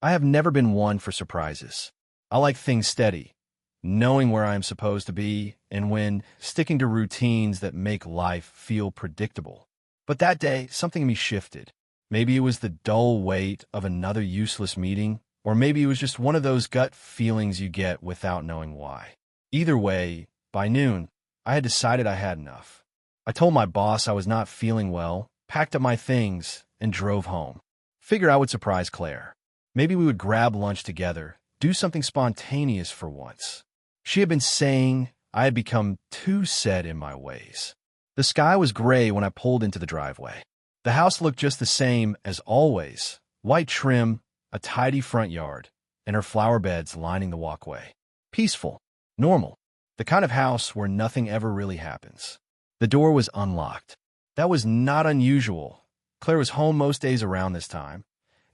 I have never been one for surprises. I like things steady, knowing where I am supposed to be, and when sticking to routines that make life feel predictable. But that day, something in me shifted. Maybe it was the dull weight of another useless meeting, or maybe it was just one of those gut feelings you get without knowing why. Either way, by noon, I had decided I had enough. I told my boss I was not feeling well, packed up my things, and drove home. Figured I would surprise Claire. Maybe we would grab lunch together, do something spontaneous for once. She had been saying I had become too set in my ways. The sky was gray when I pulled into the driveway. The house looked just the same as always, white trim, a tidy front yard, and her flower beds lining the walkway. Peaceful, normal, the kind of house where nothing ever really happens. The door was unlocked. That was not unusual. Claire was home most days around this time,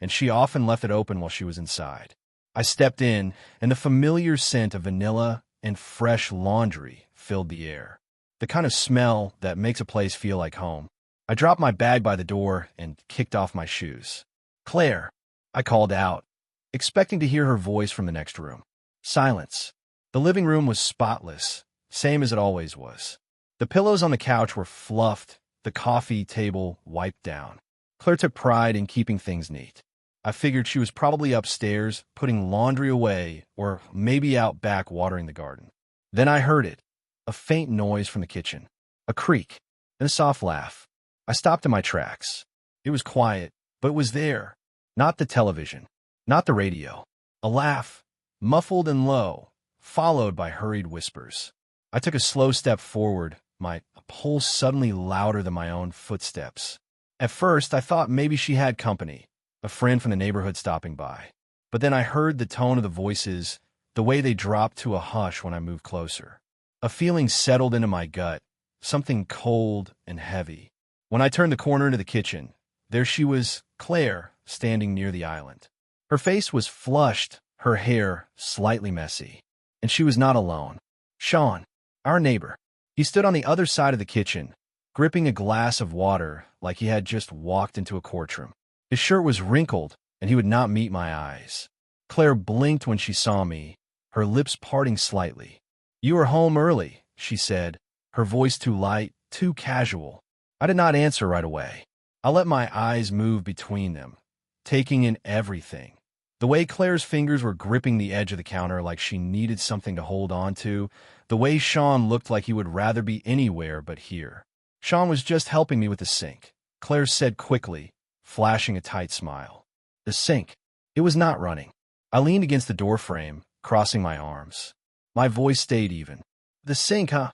and she often left it open while she was inside. I stepped in, and the familiar scent of vanilla and fresh laundry filled the air, the kind of smell that makes a place feel like home. I dropped my bag by the door and kicked off my shoes. "Claire," I called out, expecting to hear her voice from the next room. Silence. The living room was spotless, same as it always was. The pillows on the couch were fluffed, the coffee table wiped down. Claire took pride in keeping things neat. I figured she was probably upstairs, putting laundry away, or maybe out back watering the garden. Then I heard it, a faint noise from the kitchen, a creak, and a soft laugh. I stopped in my tracks. It was quiet, but it was there. Not the television, not the radio. A laugh, muffled and low, followed by hurried whispers. I took a slow step forward, my pulse suddenly louder than my own footsteps. At first, I thought maybe she had company, a friend from the neighborhood stopping by. But then I heard the tone of the voices, the way they dropped to a hush when I moved closer. A feeling settled into my gut, something cold and heavy. When I turned the corner into the kitchen, there she was, Claire, standing near the island. Her face was flushed, her hair slightly messy. And she was not alone. Sean, our neighbor. He stood on the other side of the kitchen, gripping a glass of water like he had just walked into a courtroom. His shirt was wrinkled, and he would not meet my eyes. Claire blinked when she saw me, her lips parting slightly. "You are home early," she said, her voice too light, too casual. I did not answer right away. I let my eyes move between them, taking in everything. The way Claire's fingers were gripping the edge of the counter like she needed something to hold on to, the way Sean looked like he would rather be anywhere but here. "Sean was just helping me with the sink," Claire said quickly, flashing a tight smile. The sink. It was not running. I leaned against the door frame, crossing my arms. My voice stayed even. "The sink, huh?"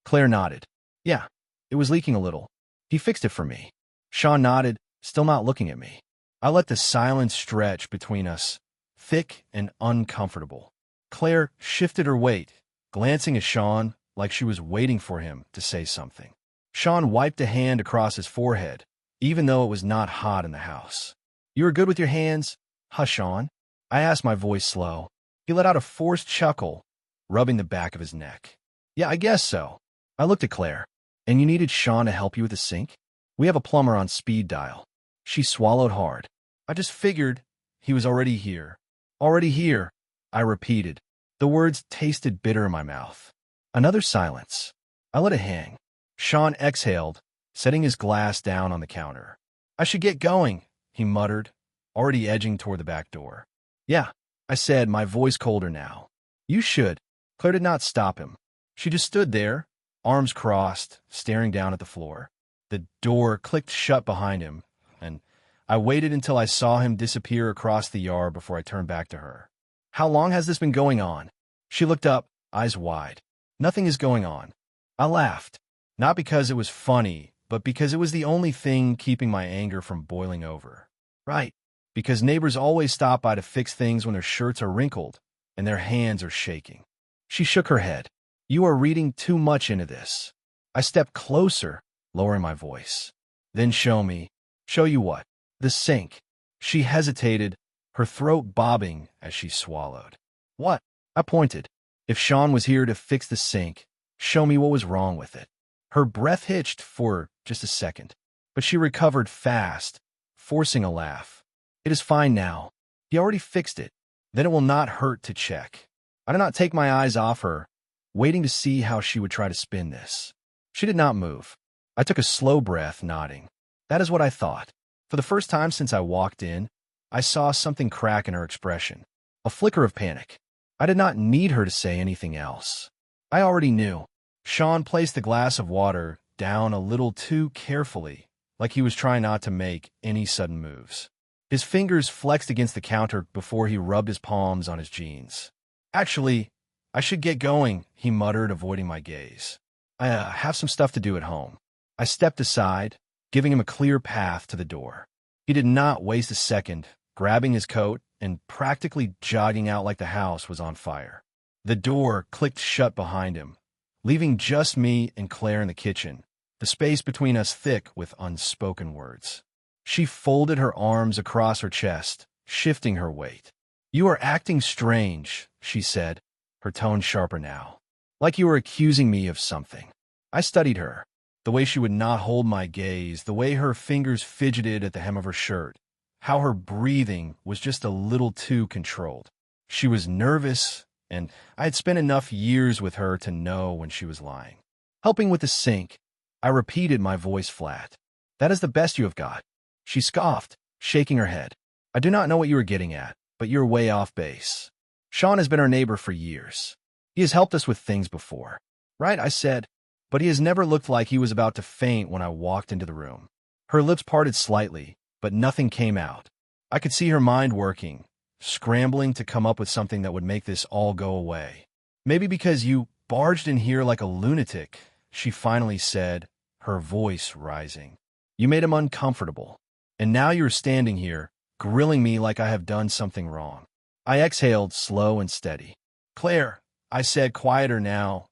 Claire nodded. "Yeah, it was leaking a little. He fixed it for me." Sean nodded, still not looking at me. I let the silence stretch between us, thick and uncomfortable. Claire shifted her weight, glancing at Sean like she was waiting for him to say something. Sean wiped a hand across his forehead, even though it was not hot in the house. "You are good with your hands, huh, Sean?" I asked, my voice slow. He let out a forced chuckle, rubbing the back of his neck. "Yeah, I guess so." I looked at Claire. "And you needed Sean to help you with the sink?" "We have a plumber on speed dial." She swallowed hard. "I just figured he was already here." "Already here," I repeated. The words tasted bitter in my mouth. Another silence. I let it hang. Sean exhaled, setting his glass down on the counter. "I should get going," he muttered, already edging toward the back door. "Yeah," I said, my voice colder now. "You should." Claire did not stop him. She just stood there, arms crossed, staring down at the floor. The door clicked shut behind him, and I waited until I saw him disappear across the yard before I turned back to her. "How long has this been going on?" She looked up, eyes wide. "Nothing is going on." I laughed, not because it was funny, but because it was the only thing keeping my anger from boiling over. Right, because neighbors always stop by to fix things when their shirts are wrinkled and their hands are shaking. She shook her head. "You are reading too much into this." I stepped closer, lowering my voice. "Then show me." "Show you what?" "The sink." She hesitated, her throat bobbing as she swallowed. "What?" I pointed. "If Sean was here to fix the sink, show me what was wrong with it." Her breath hitched for just a second, but she recovered fast, forcing a laugh. "It is fine now. He already fixed it. Then it will not hurt to check. I did not take my eyes off her, waiting to see how she would try to spin this. She did not move. I took a slow breath, nodding. That is what I thought. For the first time since I walked in, I saw something crack in her expression. A flicker of panic. I did not need her to say anything else. I already knew. Sean placed the glass of water down a little too carefully, like he was trying not to make any sudden moves. His fingers flexed against the counter before he rubbed his palms on his jeans. Actually, I should get going, he muttered, avoiding my gaze. I have some stuff to do at home. I stepped aside, giving him a clear path to the door. He did not waste a second, grabbing his coat and practically jogging out like the house was on fire. The door clicked shut behind him, leaving just me and Claire in the kitchen, the space between us thick with unspoken words. She folded her arms across her chest, shifting her weight. You are acting strange, she said, her tone sharper now. Like you were accusing me of something. I studied her. The way she would not hold my gaze, the way her fingers fidgeted at the hem of her shirt, how her breathing was just a little too controlled. She was nervous, and I had spent enough years with her to know when she was lying. Helping with the sink, I repeated, my voice flat. That is the best you have got. She scoffed, shaking her head. I do not know what you are getting at, but you're way off base. Sean has been our neighbor for years. He has helped us with things before. Right, I said, but he has never looked like he was about to faint when I walked into the room. Her lips parted slightly, but nothing came out. I could see her mind working, scrambling to come up with something that would make this all go away. Maybe because you barged in here like a lunatic, she finally said, her voice rising. You made him uncomfortable. And now you're standing here, grilling me like I have done something wrong. I exhaled, slow and steady. Claire, I said, quieter now.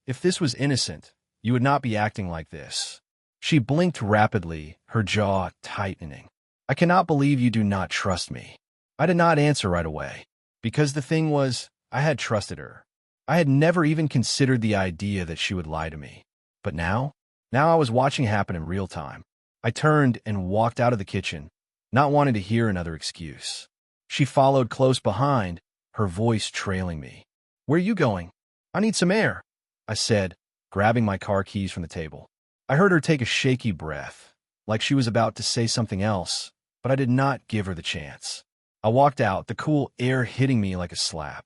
If this was innocent, you would not be acting like this. She blinked rapidly, her jaw tightening. I cannot believe you do not trust me. I did not answer right away, because the thing was, I had trusted her. I had never even considered the idea that she would lie to me. But now I was watching it happen in real time. I turned and walked out of the kitchen, not wanting to hear another excuse. She followed close behind, her voice trailing me. Where are you going? I need some air, I said, grabbing my car keys from the table. I heard her take a shaky breath, like she was about to say something else, but I did not give her the chance. I walked out, the cool air hitting me like a slap.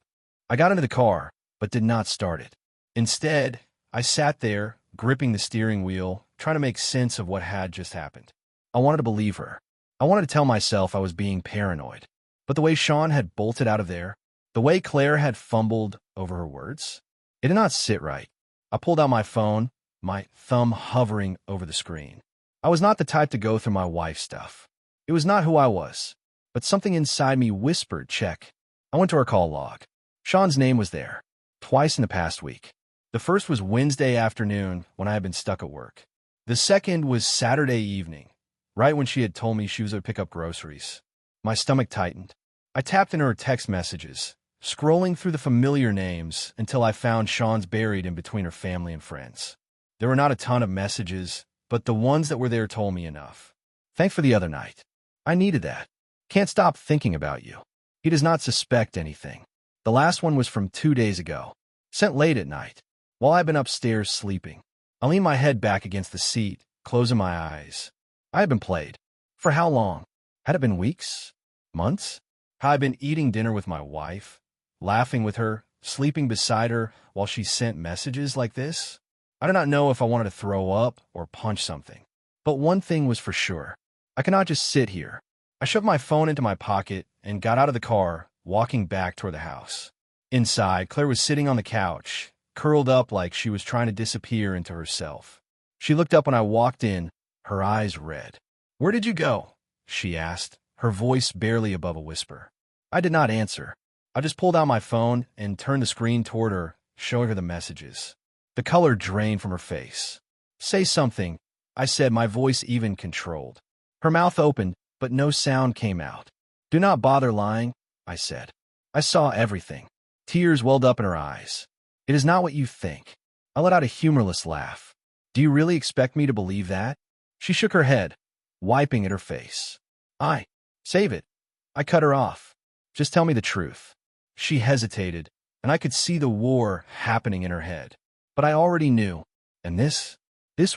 I got into the car, but did not start it. Instead, I sat there, gripping the steering wheel, trying to make sense of what had just happened. I wanted to believe her. I wanted to tell myself I was being paranoid. But the way Sean had bolted out of there, the way Claire had fumbled over her words, it did not sit right. I pulled out my phone, my thumb hovering over the screen. I was not the type to go through my wife's stuff. It was not who I was. But something inside me whispered, check. I went to our call log. Sean's name was there, twice in the past week. The first was Wednesday afternoon when I had been stuck at work. The second was Saturday evening, right when she had told me she was going to pick up groceries. My stomach tightened. I tapped into her text messages, scrolling through the familiar names until I found Sean's buried in between her family and friends. There were not a ton of messages, but the ones that were there told me enough. Thanks for the other night. I needed that. Can't stop thinking about you. He does not suspect anything. The last one was from 2 days ago, sent late at night, while I'd been upstairs sleeping. I leaned my head back against the seat, closing my eyes. I had been played. For how long? Had it been weeks? Months? Had I been eating dinner with my wife, laughing with her, sleeping beside her while she sent messages like this? I did not know if I wanted to throw up or punch something. But one thing was for sure. I cannot just sit here. I shoved my phone into my pocket and got out of the car, walking back toward the house. Inside, Claire was sitting on the couch, curled up like she was trying to disappear into herself. She looked up when I walked in, her eyes red. Where did you go? She asked, her voice barely above a whisper. I did not answer. I just pulled out my phone and turned the screen toward her, showing her the messages. The color drained from her face. Say something, I said, my voice even controlled. Her mouth opened, but no sound came out. Do not bother lying, I said. I saw everything. Tears welled up in her eyes. It is not what you think. I let out a humorless laugh. Do you really expect me to believe that? She shook her head, wiping at her face. Save it. I cut her off. Just tell me the truth. She hesitated, and I could see the war happening in her head. But I already knew, and this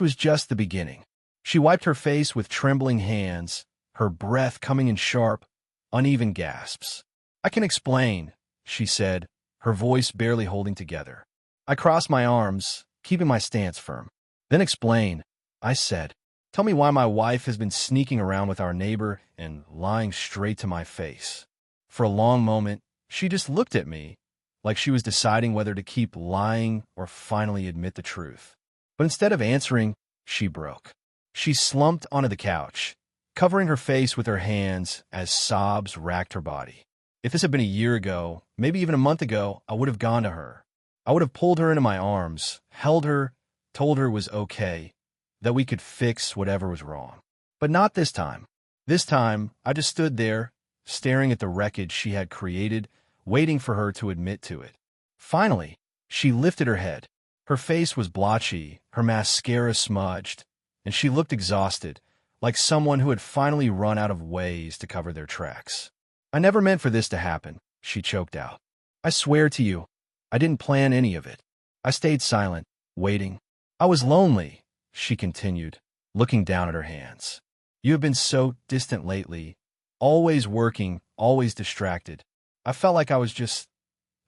was just the beginning. She wiped her face with trembling hands, her breath coming in sharp, uneven gasps. I can explain, she said, her voice barely holding together. I crossed my arms, keeping my stance firm. Then explain, I said. Tell me why my wife has been sneaking around with our neighbor and lying straight to my face. For a long moment, she just looked at me, like she was deciding whether to keep lying or finally admit the truth. But instead of answering, she broke. She slumped onto the couch, covering her face with her hands as sobs racked her body. If this had been a year ago, maybe even a month ago, I would have gone to her. I would have pulled her into my arms, held her, told her it was okay, that we could fix whatever was wrong. But not this time. This time, I just stood there, staring at the wreckage she had created, waiting for her to admit to it. Finally, she lifted her head. Her face was blotchy, her mascara smudged, and she looked exhausted, like someone who had finally run out of ways to cover their tracks. I never meant for this to happen, she choked out. I swear to you, I didn't plan any of it. I stayed silent, waiting. I was lonely, she continued, looking down at her hands. You have been so distant lately, always working, always distracted. I felt like I was just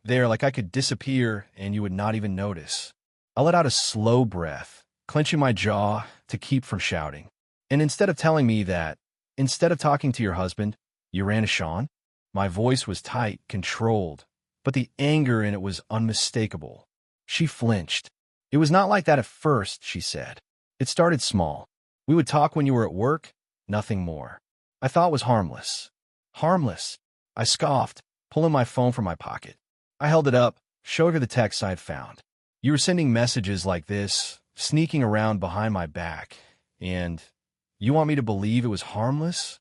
there, like I could disappear and you would not even notice. I let out a slow breath, clenching my jaw to keep from shouting. And instead of telling me that, instead of talking to your husband, you ran to Sean? My voice was tight, controlled, but the anger in it was unmistakable. She flinched. It was not like that at first, she said. It started small. We would talk when you were at work, nothing more. I thought it was harmless. Harmless, I scoffed, pulling my phone from my pocket. I held it up, showed her the text I had found. You were sending messages like this, sneaking around behind my back, and you want me to believe it was harmless?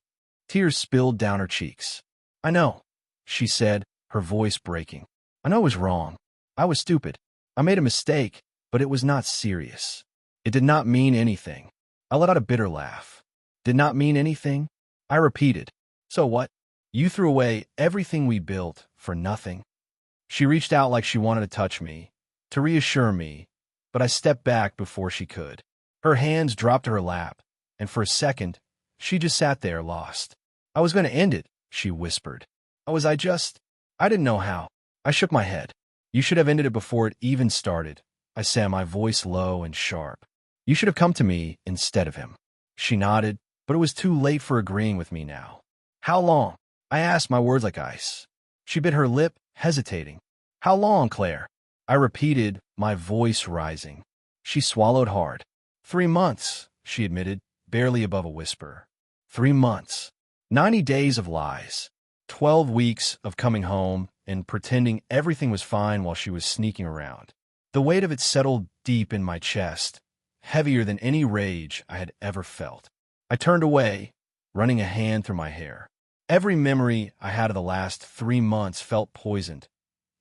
Tears spilled down her cheeks. I know, she said, her voice breaking. I know it was wrong. I was stupid. I made a mistake, but it was not serious. It did not mean anything. I let out a bitter laugh. Did not mean anything? I repeated. So what? You threw away everything we built for nothing. She reached out like she wanted to touch me, to reassure me, but I stepped back before she could. Her hands dropped to her lap, and for a second, she just sat there lost. I was going to end it, she whispered. I didn't know how. I shook my head. You should have ended it before it even started, I said, my voice low and sharp. You should have come to me instead of him. She nodded, but it was too late for agreeing with me now. How long? I asked, my words like ice. She bit her lip, hesitating. How long, Claire? I repeated, my voice rising. She swallowed hard. 3 months, she admitted, barely above a whisper. 3 months. 90 days of lies. 12 weeks of coming home and pretending everything was fine while she was sneaking around. The weight of it settled deep in my chest, heavier than any rage I had ever felt. I turned away, running a hand through my hair. Every memory I had of the last 3 months felt poisoned.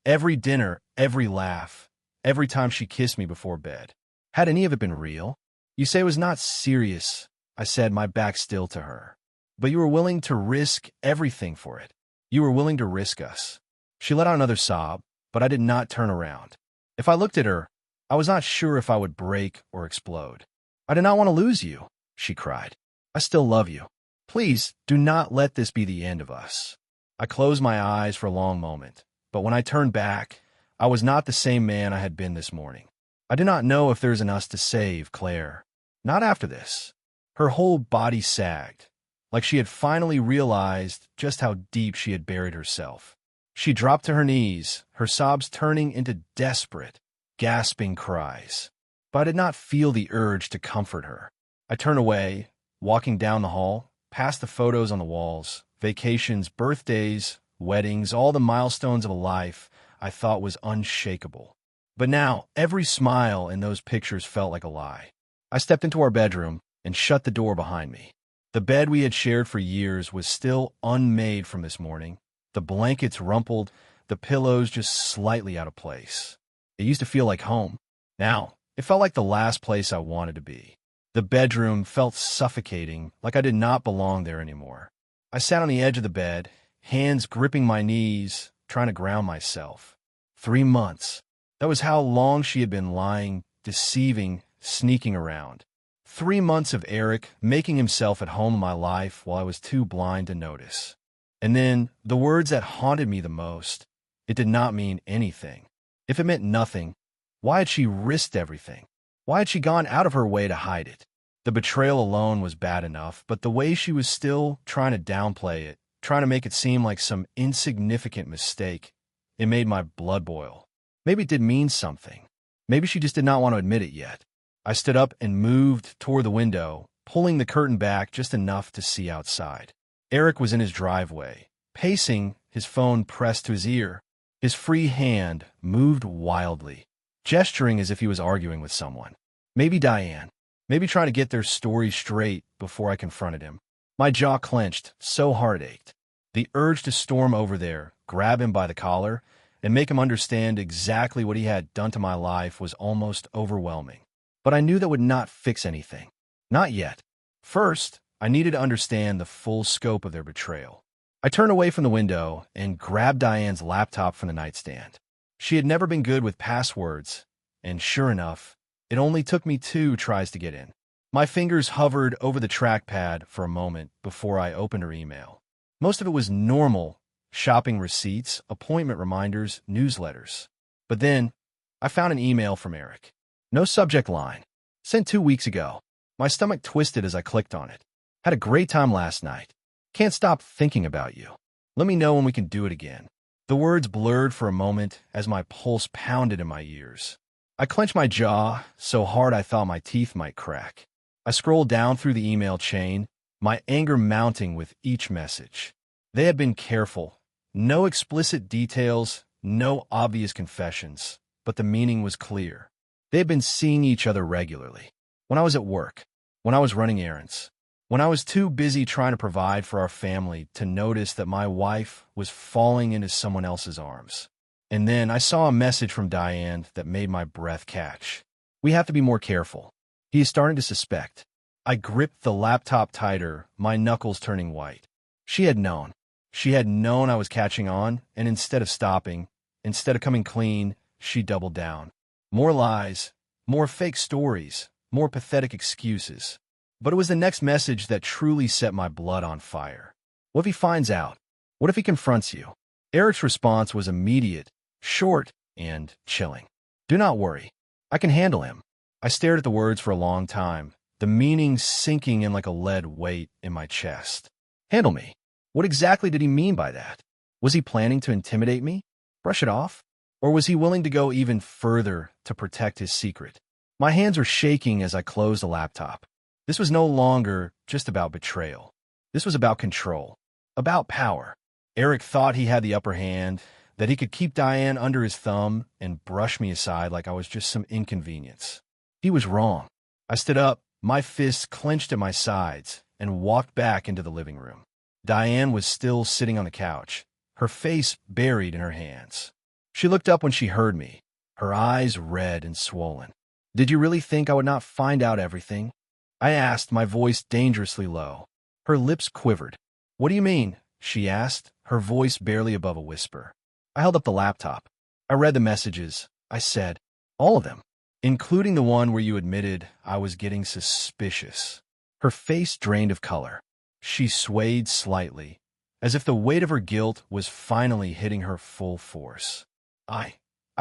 Every dinner, every laugh, every time she kissed me before bed. Had any of it been real? You say it was not serious, I said, my back still to her. But you were willing to risk everything for it. You were willing to risk us. She let out another sob, but I did not turn around. If I looked at her, I was not sure if I would break or explode. I did not want to lose you, she cried. I still love you. Please do not let this be the end of us. I closed my eyes for a long moment, but when I turned back, I was not the same man I had been this morning. I do not know if there's an us to save, Claire. Not after this. Her whole body sagged, like she had finally realized just how deep she had buried herself. She dropped to her knees, her sobs turning into desperate, gasping cries. But I did not feel the urge to comfort her. I turned away, walking down the hall, past the photos on the walls, vacations, birthdays, weddings, all the milestones of a life I thought was unshakable. But now, every smile in those pictures felt like a lie. I stepped into our bedroom and shut the door behind me. The bed we had shared for years was still unmade from this morning, the blankets rumpled, the pillows just slightly out of place. It used to feel like home. Now, it felt like the last place I wanted to be. The bedroom felt suffocating, like I did not belong there anymore. I sat on the edge of the bed, hands gripping my knees, trying to ground myself. 3 months. That was how long she had been lying, deceiving, sneaking around. 3 months of Eric making himself at home in my life while I was too blind to notice. And then, the words that haunted me the most, it did not mean anything. If it meant nothing, why had she risked everything? Why had she gone out of her way to hide it? The betrayal alone was bad enough, but the way she was still trying to downplay it, trying to make it seem like some insignificant mistake, it made my blood boil. Maybe it did mean something. Maybe she just did not want to admit it yet. I stood up and moved toward the window, pulling the curtain back just enough to see outside. Eric was in his driveway, pacing, his phone pressed to his ear. His free hand moved wildly, gesturing as if he was arguing with someone. Maybe Diane. Maybe trying to get their story straight before I confronted him. My jaw clenched, so hard it ached. The urge to storm over there, grab him by the collar, and make him understand exactly what he had done to my life was almost overwhelming. But I knew that would not fix anything. Not yet. First, I needed to understand the full scope of their betrayal. I turned away from the window and grabbed Diane's laptop from the nightstand. She had never been good with passwords, and sure enough, it only took me 2 tries to get in. My fingers hovered over the trackpad for a moment before I opened her email. Most of it was normal: shopping receipts, appointment reminders, newsletters. But then, I found an email from Eric. No subject line. Sent 2 weeks ago. My stomach twisted as I clicked on it. Had a great time last night. Can't stop thinking about you. Let me know when we can do it again. The words blurred for a moment as my pulse pounded in my ears. I clenched my jaw so hard I thought my teeth might crack. I scrolled down through the email chain, my anger mounting with each message. They had been careful. No explicit details, no obvious confessions, but the meaning was clear. They had been seeing each other regularly. When I was at work, when I was running errands, when I was too busy trying to provide for our family to notice that my wife was falling into someone else's arms. And then I saw a message from Diane that made my breath catch. We have to be more careful. He is starting to suspect. I gripped the laptop tighter, my knuckles turning white. She had known. She had known I was catching on, and instead of stopping, instead of coming clean, she doubled down. More lies, more fake stories, more pathetic excuses. But it was the next message that truly set my blood on fire. What if he finds out? What if he confronts you? Eric's response was immediate, short, and chilling. Do not worry. I can handle him. I stared at the words for a long time, the meaning sinking in like a lead weight in my chest. Handle me. What exactly did he mean by that? Was he planning to intimidate me? Brush it off? Or was he willing to go even further to protect his secret? My hands were shaking as I closed the laptop. This was no longer just about betrayal. This was about control, about power. Eric thought he had the upper hand, that he could keep Diane under his thumb and brush me aside like I was just some inconvenience. He was wrong. I stood up, my fists clenched at my sides, and walked back into the living room. Diane was still sitting on the couch, her face buried in her hands. She looked up when she heard me, her eyes red and swollen. Did you really think I would not find out everything? I asked, my voice dangerously low. Her lips quivered. What do you mean? She asked, her voice barely above a whisper. I held up the laptop. I read the messages. I said, all of them, including the one where you admitted I was getting suspicious. Her face drained of color. She swayed slightly, as if the weight of her guilt was finally hitting her full force. I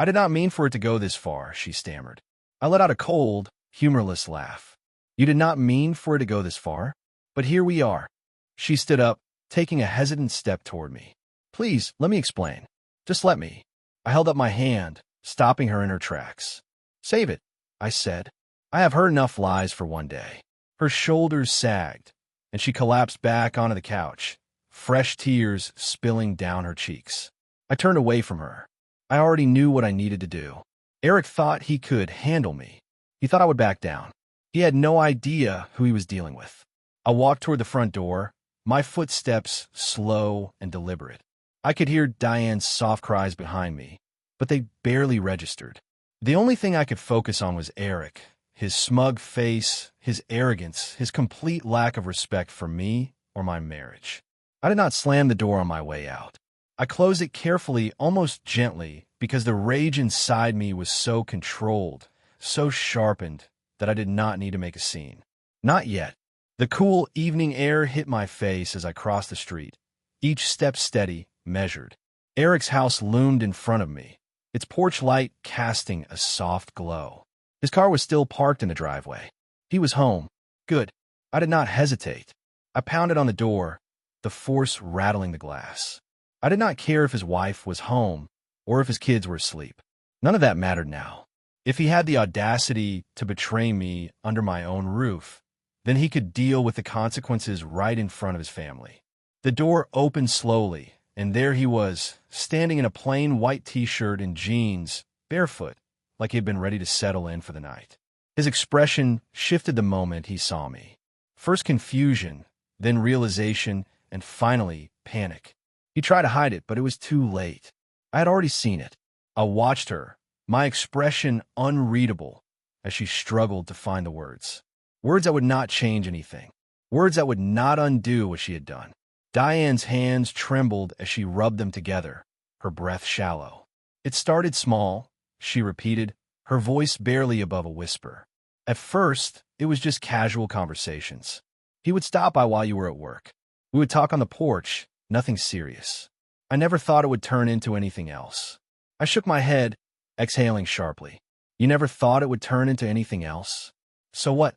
did not mean for it to go this far, she stammered. I let out a cold, humorless laugh. You did not mean for it to go this far? But here we are. She stood up, taking a hesitant step toward me. Please, let me explain. Just let me. I held up my hand, stopping her in her tracks. Save it, I said. I have heard enough lies for one day. Her shoulders sagged, and she collapsed back onto the couch, fresh tears spilling down her cheeks. I turned away from her. I already knew what I needed to do. Eric thought he could handle me. He thought I would back down. He had no idea who he was dealing with. I walked toward the front door, my footsteps slow and deliberate. I could hear Diane's soft cries behind me, but they barely registered. The only thing I could focus on was Eric, his smug face, his arrogance, his complete lack of respect for me or my marriage. I did not slam the door on my way out. I closed it carefully, almost gently, because the rage inside me was so controlled, so sharpened, that I did not need to make a scene. Not yet. The cool evening air hit my face as I crossed the street, each step steady, measured. Eric's house loomed in front of me, its porch light casting a soft glow. His car was still parked in the driveway. He was home. Good. I did not hesitate. I pounded on the door, the force rattling the glass. I did not care if his wife was home or if his kids were asleep. None of that mattered now. If he had the audacity to betray me under my own roof, then he could deal with the consequences right in front of his family. The door opened slowly, and there he was, standing in a plain white t-shirt and jeans, barefoot, like he had been ready to settle in for the night. His expression shifted the moment he saw me. First confusion, then realization, and finally panic. He tried to hide it, but it was too late. I had already seen it. I watched her, my expression unreadable, as she struggled to find the words. Words that would not change anything. Words that would not undo what she had done. Diane's hands trembled as she rubbed them together, her breath shallow. It started small, she repeated, her voice barely above a whisper. At first, it was just casual conversations. He would stop by while you were at work. We would talk on the porch, nothing serious. I never thought it would turn into anything else. I shook my head, exhaling sharply. You never thought it would turn into anything else? So what?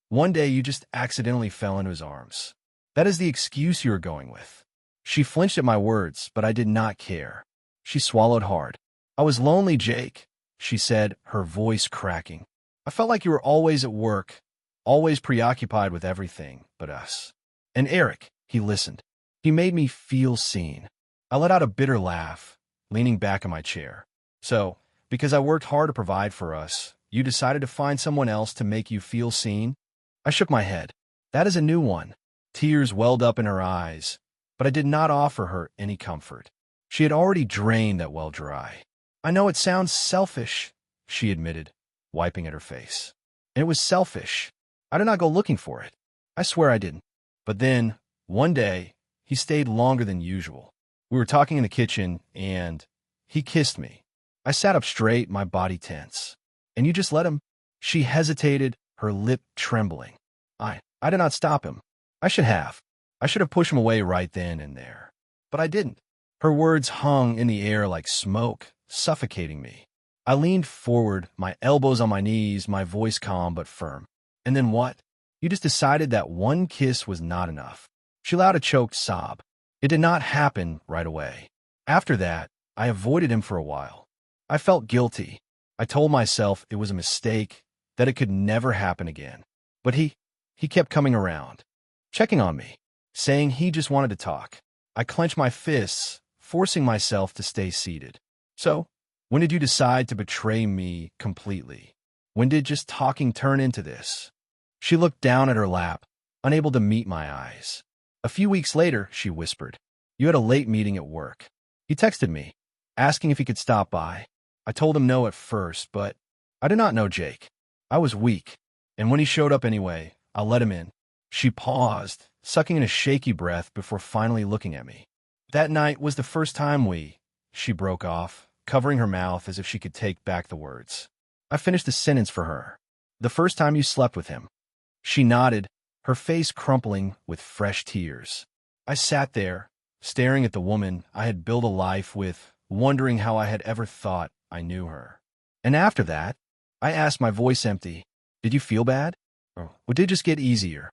One day you just accidentally fell into his arms. That is the excuse you are going with. She flinched at my words, but I did not care. She swallowed hard. I was lonely, Jake, she said, her voice cracking. I felt like you were always at work, always preoccupied with everything but us. And Eric, he listened. He made me feel seen. I let out a bitter laugh, leaning back in my chair. So, because I worked hard to provide for us, you decided to find someone else to make you feel seen? I shook my head. That is a new one. Tears welled up in her eyes, but I did not offer her any comfort. She had already drained that well dry. I know it sounds selfish, she admitted, wiping at her face. And it was selfish. I did not go looking for it. I swear I didn't. But then, one day, he stayed longer than usual. We were talking in the kitchen, and he kissed me. I sat up straight, my body tense. And you just let him? She hesitated, her lip trembling. I did not stop him. I should have. I should have pushed him away right then and there. But I didn't. Her words hung in the air like smoke, suffocating me. I leaned forward, my elbows on my knees, my voice calm but firm. And then what? You just decided that one kiss was not enough. She let out a choked sob. It did not happen right away. After that, I avoided him for a while. I felt guilty. I told myself it was a mistake, that it could never happen again. But he kept coming around, checking on me, saying he just wanted to talk. I clenched my fists, forcing myself to stay seated. So, when did you decide to betray me completely? When did just talking turn into this? She looked down at her lap, unable to meet my eyes. A few weeks later, she whispered, you had a late meeting at work. He texted me, asking if he could stop by. I told him no at first, but I did not know Jake. I was weak, and when he showed up anyway, I let him in. She paused, sucking in a shaky breath before finally looking at me. That night was the first time she broke off, covering her mouth as if she could take back the words. I finished the sentence for her. The first time you slept with him. She nodded, her face crumpling with fresh tears. I sat there, staring at the woman I had built a life with, wondering how I had ever thought I knew her. And after that, I asked, my voice empty, did you feel bad? Or did it just get easier?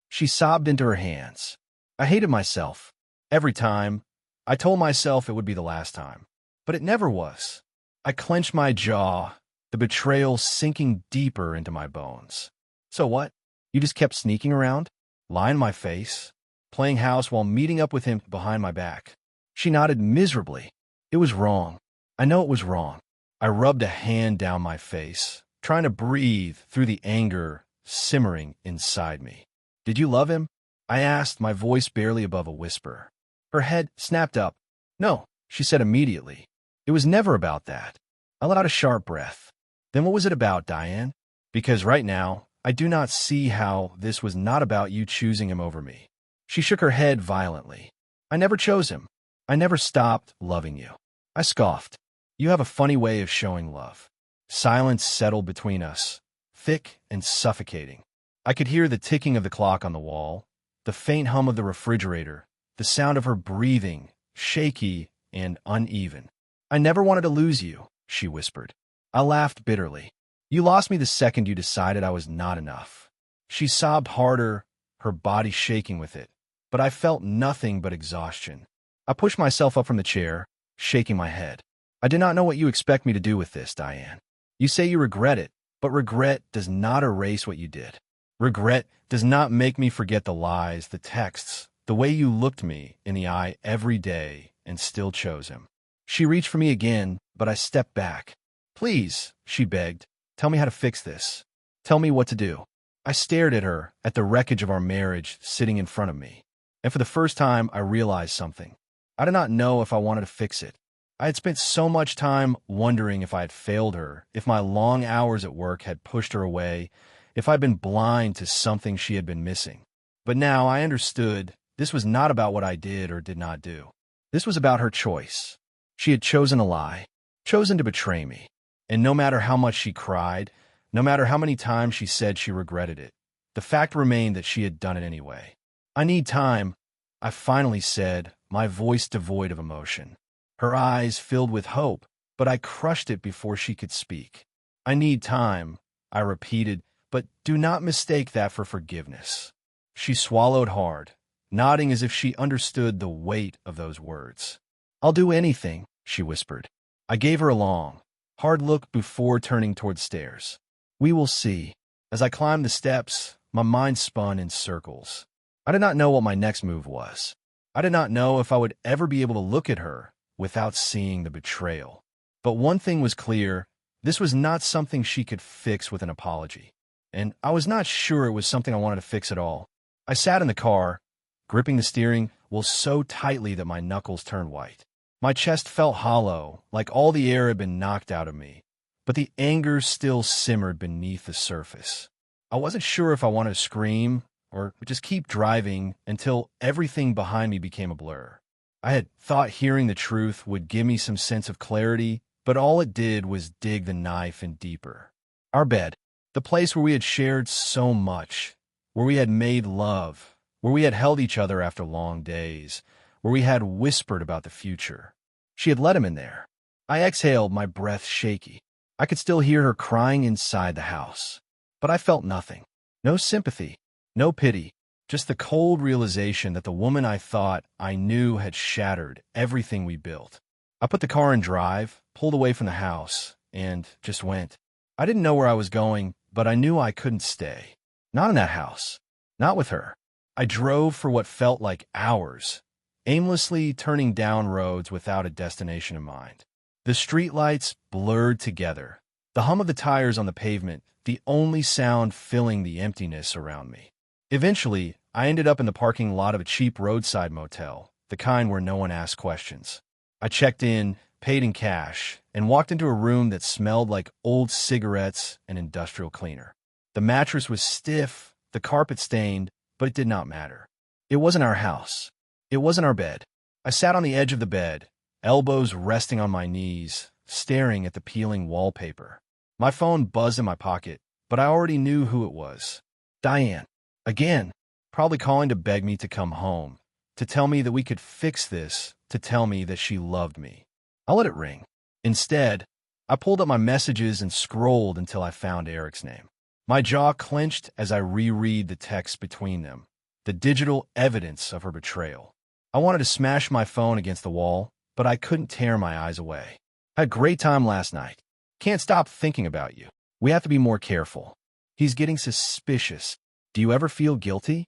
She sobbed into her hands. I hated myself. Every time, I told myself it would be the last time. But it never was. I clenched my jaw, the betrayal sinking deeper into my bones. So what? You just kept sneaking around, lying in my face, playing house while meeting up with him behind my back. She nodded miserably. It was wrong. I know it was wrong. I rubbed a hand down my face, trying to breathe through the anger simmering inside me. Did you love him? I asked, my voice barely above a whisper. Her head snapped up. No, she said immediately. It was never about that. I let out a sharp breath. Then what was it about, Diane? Because right now, I do not see how this was not about you choosing him over me. She shook her head violently. I never chose him. I never stopped loving you. I scoffed. You have a funny way of showing love. Silence settled between us, thick and suffocating. I could hear the ticking of the clock on the wall, the faint hum of the refrigerator, the sound of her breathing, shaky and uneven. I never wanted to lose you, she whispered. I laughed bitterly. You lost me the second you decided I was not enough. She sobbed harder, her body shaking with it, but I felt nothing but exhaustion. I pushed myself up from the chair, shaking my head. I do not know what you expect me to do with this, Diane. You say you regret it, but regret does not erase what you did. Regret does not make me forget the lies, the texts, the way you looked me in the eye every day and still chose him. She reached for me again, but I stepped back. Please, she begged, tell me how to fix this. Tell me what to do. I stared at her, at the wreckage of our marriage sitting in front of me. And for the first time, I realized something. I did not know if I wanted to fix it. I had spent so much time wondering if I had failed her, if my long hours at work had pushed her away, if I'd been blind to something she had been missing. But now I understood this was not about what I did or did not do. This was about her choice. She had chosen a lie, chosen to betray me. And no matter how much she cried, no matter how many times she said she regretted it, the fact remained that she had done it anyway. I need time, I finally said, my voice devoid of emotion. Her eyes filled with hope, but I crushed it before she could speak. I need time, I repeated, but do not mistake that for forgiveness. She swallowed hard, nodding as if she understood the weight of those words. I'll do anything, she whispered. I gave her a long, hard look before turning toward stairs. We will see. As I climbed the steps, my mind spun in circles. I did not know what my next move was. I did not know if I would ever be able to look at her without seeing the betrayal. But one thing was clear, this was not something she could fix with an apology. And I was not sure it was something I wanted to fix at all. I sat in the car, gripping the steering wheel so tightly that my knuckles turned white. My chest felt hollow, like all the air had been knocked out of me, but the anger still simmered beneath the surface. I wasn't sure if I wanted to scream or just keep driving until everything behind me became a blur. I had thought hearing the truth would give me some sense of clarity, but all it did was dig the knife in deeper. Our bed, the place where we had shared so much, where we had made love, where we had held each other after long days, where we had whispered about the future. She had let him in there. I exhaled, my breath shaky. I could still hear her crying inside the house. But I felt nothing. No sympathy, no pity, just the cold realization that the woman I thought I knew had shattered everything we built. I put the car in drive, pulled away from the house, and just went. I didn't know where I was going, but I knew I couldn't stay. Not in that house. Not with her. I drove for what felt like hours, aimlessly turning down roads without a destination in mind. The streetlights blurred together, the hum of the tires on the pavement, the only sound filling the emptiness around me. Eventually, I ended up in the parking lot of a cheap roadside motel, the kind where no one asked questions. I checked in, paid in cash, and walked into a room that smelled like old cigarettes and industrial cleaner. The mattress was stiff, the carpet stained, but it did not matter. It wasn't our house. It wasn't our bed. I sat on the edge of the bed, elbows resting on my knees, staring at the peeling wallpaper. My phone buzzed in my pocket, but I already knew who it was. Diane. Again, probably calling to beg me to come home, to tell me that we could fix this, to tell me that she loved me. I let it ring. Instead, I pulled up my messages and scrolled until I found Eric's name. My jaw clenched as I reread the text between them, the digital evidence of her betrayal. I wanted to smash my phone against the wall, but I couldn't tear my eyes away. I had a great time last night. Can't stop thinking about you. We have to be more careful. He's getting suspicious. Do you ever feel guilty?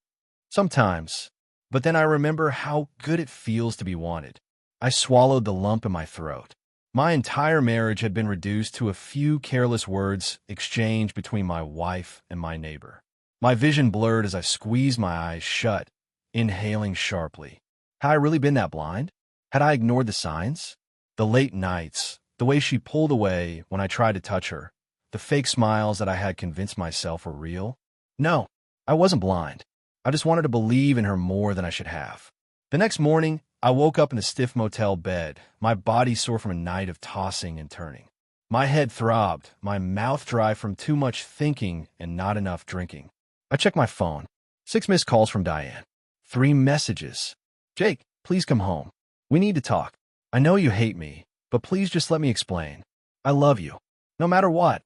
Sometimes. But then I remember how good it feels to be wanted. I swallowed the lump in my throat. My entire marriage had been reduced to a few careless words exchanged between my wife and my neighbor. My vision blurred as I squeezed my eyes shut, inhaling sharply. Had I really been that blind? Had I ignored the signs? The late nights, the way she pulled away when I tried to touch her, the fake smiles that I had convinced myself were real? No, I wasn't blind. I just wanted to believe in her more than I should have. The next morning, I woke up in the stiff motel bed, my body sore from a night of tossing and turning. My head throbbed, my mouth dry from too much thinking and not enough drinking. I checked my phone. 6 missed calls from Diane. 3 messages. Jake, please come home. We need to talk. I know you hate me, but please just let me explain. I love you. No matter what,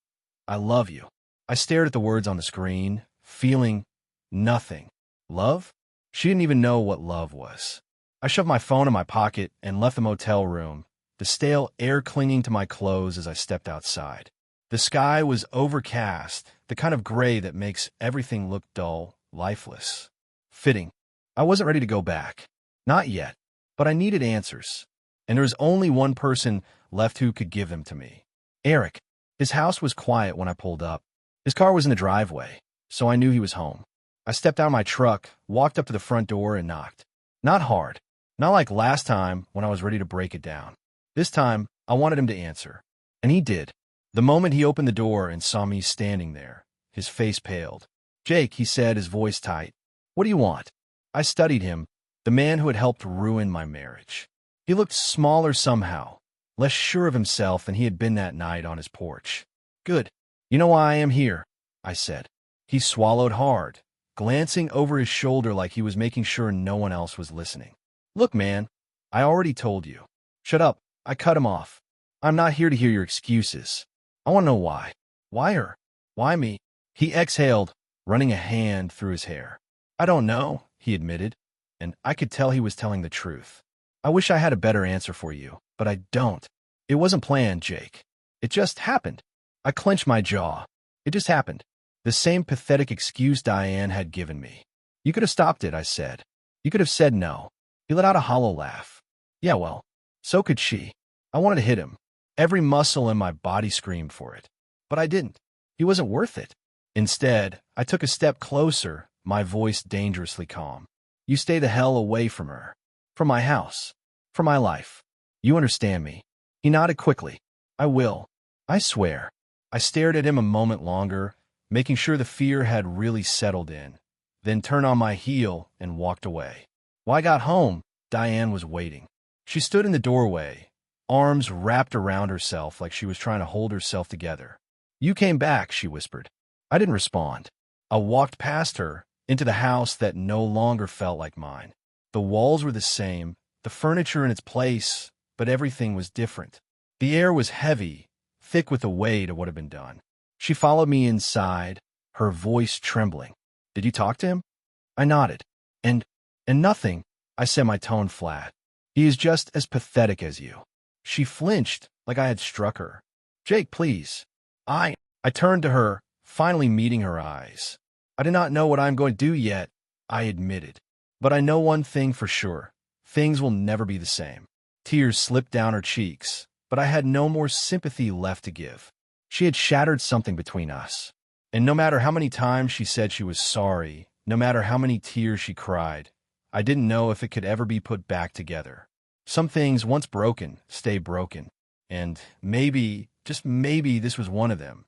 I love you. I stared at the words on the screen, feeling nothing. Love? She didn't even know what love was. I shoved my phone in my pocket and left the motel room, the stale air clinging to my clothes as I stepped outside. The sky was overcast, the kind of gray that makes everything look dull, lifeless. Fitting. I wasn't ready to go back. Not yet. But I needed answers. And there was only one person left who could give them to me. Eric. His house was quiet when I pulled up. His car was in the driveway, so I knew he was home. I stepped out of my truck, walked up to the front door, and knocked. Not hard. Not like last time when I was ready to break it down. This time, I wanted him to answer. And he did. The moment he opened the door and saw me standing there, his face paled. Jake, he said, his voice tight. What do you want? I studied him, the man who had helped ruin my marriage. He looked smaller somehow, less sure of himself than he had been that night on his porch. Good. You know why I am here, I said. He swallowed hard, glancing over his shoulder like he was making sure no one else was listening. Look, man, I already told you. Shut up. I cut him off. I'm not here to hear your excuses. I want to know why. Why her? Why me? He exhaled, running a hand through his hair. I don't know, he admitted, and I could tell he was telling the truth. I wish I had a better answer for you, but I don't. It wasn't planned, Jake. It just happened. I clenched my jaw. It just happened. The same pathetic excuse Diane had given me. You could have stopped it, I said. You could have said no. He let out a hollow laugh. Yeah, well, so could she. I wanted to hit him. Every muscle in my body screamed for it. But I didn't. He wasn't worth it. Instead, I took a step closer, my voice dangerously calm. You stay the hell away from her. From my house. From my life. You understand me. He nodded quickly. I will. I swear. I stared at him a moment longer, making sure the fear had really settled in, then turned on my heel and walked away. When I got home, Diane was waiting. She stood in the doorway, arms wrapped around herself like she was trying to hold herself together. You came back, she whispered. I didn't respond. I walked past her, into the house that no longer felt like mine. The walls were the same, the furniture in its place, but everything was different. The air was heavy, thick with the weight of what had been done. She followed me inside, her voice trembling. Did you talk to him? I nodded. And nothing, I said, my tone flat. He is just as pathetic as you. She flinched like I had struck her. Jake, please. I turned to her, finally meeting her eyes. I do not know what I am going to do yet, I admitted. But I know one thing for sure. Things will never be the same. Tears slipped down her cheeks, but I had no more sympathy left to give. She had shattered something between us. And no matter how many times she said she was sorry, no matter how many tears she cried, I didn't know if it could ever be put back together. Some things, once broken, stay broken. And maybe, just maybe, this was one of them.